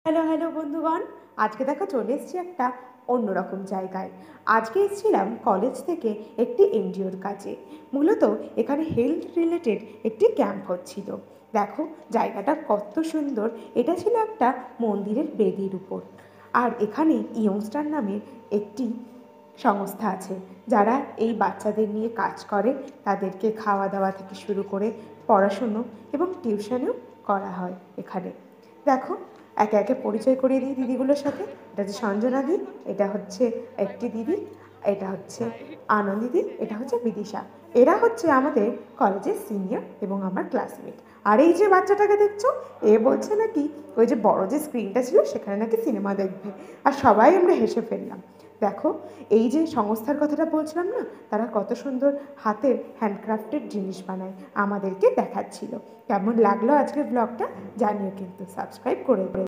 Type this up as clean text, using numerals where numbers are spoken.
Hello hello বন্ধুগণ, আজকে দেখো চলে এসেছি একটা অন্যরকম জায়গায়। আজকে এসেছিলাম কলেজ থেকে একটি এনজিওর কাজে। মূলত এখানে হেলথ রিলেটেড একটি ক্যাম্প হচ্ছিল। দেখো জায়গাটা কত সুন্দর। এটা ছিল একটা মন্দিরের বেদির উপর। আর এখানে ইয়ংস্টার নামের একটি সংস্থা আছে, যারা এই বাচ্চাদের নিয়ে কাজ করে। তাদেরকে খাওয়া দাওয়া থেকে শুরু করে পড়াশুনো এবং টিউশনও করা হয় এখানে। দেখো একে একে পরিচয় করিয়ে দিই দিদিগুলোর সাথে। এটা হচ্ছে সঞ্জনা দি, এটা হচ্ছে একটি দিদি, এটা হচ্ছে আনন্দিদি, এটা হচ্ছে বিদিশা। এরা হচ্ছে আমাদের কলেজের সিনিয়র এবং আমার ক্লাসমেট। আর এই যে বাচ্চাটাকে দেখছো, এ বলছে নাকি ওই যে বড় যে স্ক্রিনটা ছিল সেখানে নাকি সিনেমা দেখবে। আর সবাই আমরা হেসে ফেললাম। দেখো এই যে সংস্থার কথাটা বলছিলাম না, তারা কত সুন্দর হাতের হ্যান্ডক্রাফটেড জিনিস বানায়, আমাদেরকে দেখাচ্ছিল। কেমন লাগলো আজকের ব্লগটা জানিও কিন্তু, সাবস্ক্রাইব করে